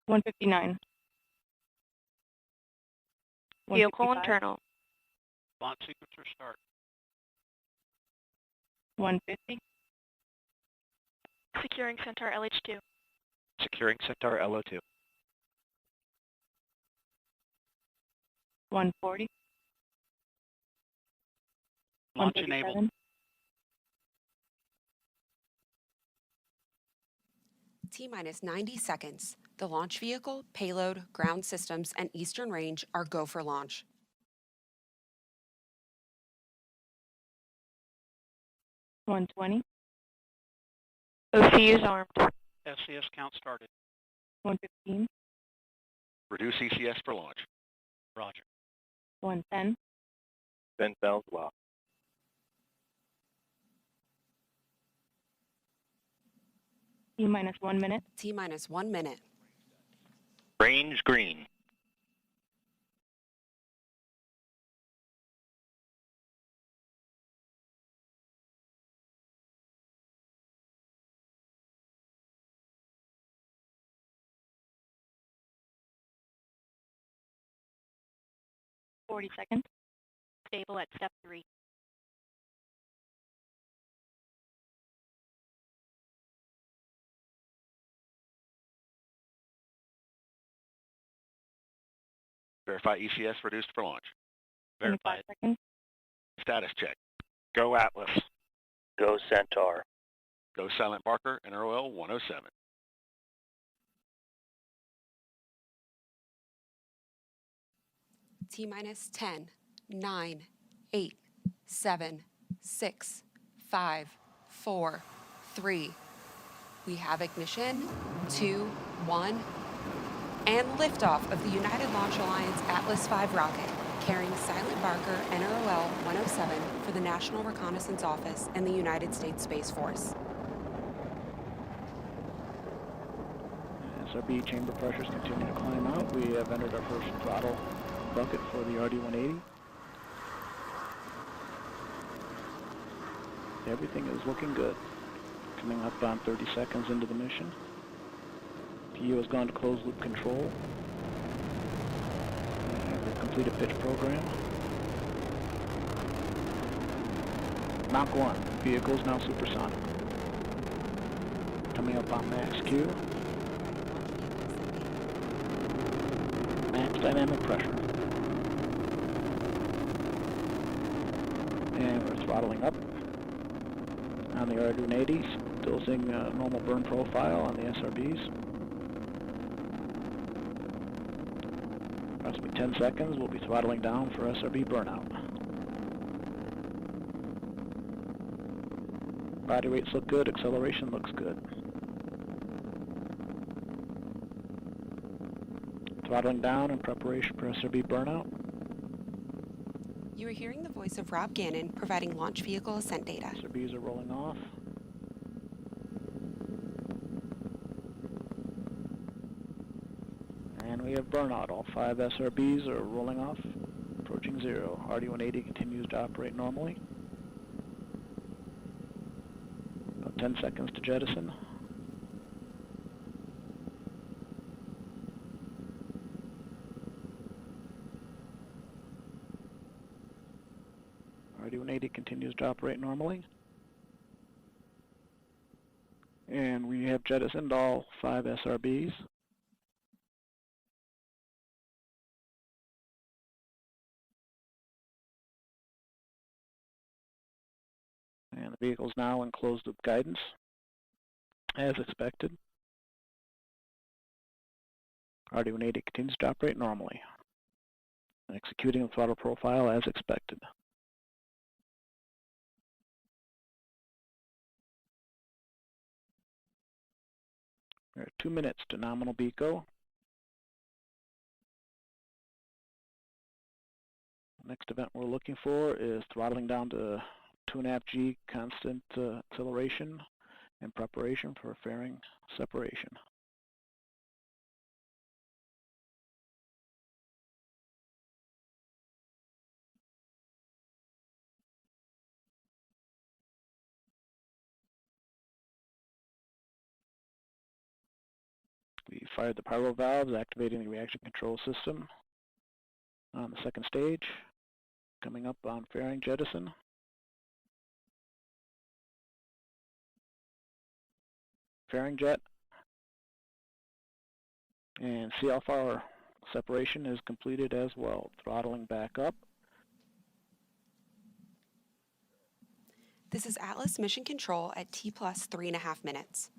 159. Vehicle 155. internal. Launch sequencer start. 150. Securing Centaur LH2. Securing Centaur LO2. 140. Launch enabled. 137. T-minus 90 seconds. The launch vehicle, payload, ground systems, and eastern range are go for launch. 120. OCU is armed. SCS count started. 115. Reduce ECS for launch. Roger. 110. Vent valves locked. T-minus 1 minute. T-minus 1 minute. Range green. Forty seconds. Stable at step 3. Verify ECS reduced for launch. 25 Verified. seconds. Status check. Go Atlas. Go Centaur. Go SILENTBARKER, NROL 107. T-minus 10, 9, 8, 7, 6, 5, 4, 3. We have ignition, 2, 1, and liftoff of the United Launch Alliance Atlas V rocket, carrying SILENTBARKER NROL 107 for the National Reconnaissance Office and the United States Space Force. SRB chamber pressures continue to climb out. We have entered our first throttle bucket for the RD-180. Everything is looking good. Coming up on 30 seconds into the mission. PU has gone to closed loop control. And we've completed pitch program. Mach 1. Vehicle is now supersonic. Coming up on max Q. Max dynamic pressure. And we're throttling up on the RD-180s, still seeing a normal burn profile on the SRBs. Approximately 10 seconds, we'll be throttling down for SRB burnout. Body rates look good, acceleration looks good. Throttling down in preparation for SRB burnout. You are hearing the voice of Rob Gannon providing launch vehicle ascent data. SRBs are rolling off. And we have burnout. All 5 SRBs are rolling off, approaching 0. RD-180 continues to operate normally. About 10 seconds to jettison. RD-180 continues to operate normally. And we have jettisoned all 5 SRBs. And the vehicle is now in closed loop guidance, as expected. RD-180 continues to operate normally, executing the throttle profile as expected. There are 2 minutes to nominal BECO. The next event we're looking for is throttling down to 2.5 G constant acceleration in preparation for fairing separation. The fired the pyro valves, activating the reaction control system on the second stage. Coming up on fairing jettison. Fairing jet. And CL4 separation is completed as well. Throttling back up. This is Atlas Mission Control at T plus 3.5 minutes.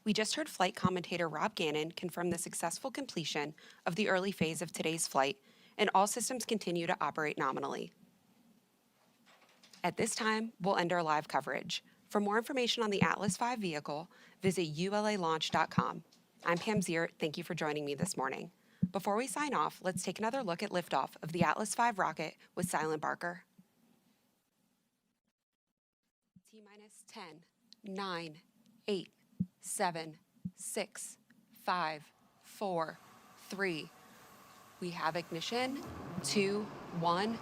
We just heard flight commentator Rob Gannon confirm the successful completion of the early phase of today's flight, and all systems continue to operate nominally. At this time, we'll end our live coverage. For more information on the Atlas V vehicle, visit ulalaunch.com. I'm Pam Ziert. Thank you for joining me this morning. Before we sign off, let's take another look at liftoff of the Atlas V rocket with SILENTBARKER. T-minus 10, 9, 8, 7, 6, 5, 4, 3. We have ignition, 2, 1,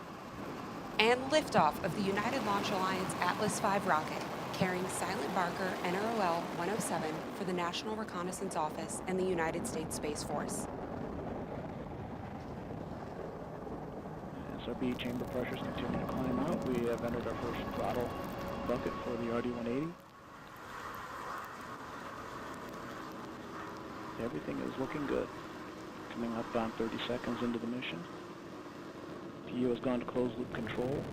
and liftoff of the United Launch Alliance Atlas V rocket, carrying SILENTBARKER NROL 107 for the National Reconnaissance Office and the United States Space Force. SRB chamber pressures continue to climb out. We have entered our first throttle bucket for the RD-180. Everything is looking good. Coming up on 30 seconds into the mission. PU has gone to closed loop control.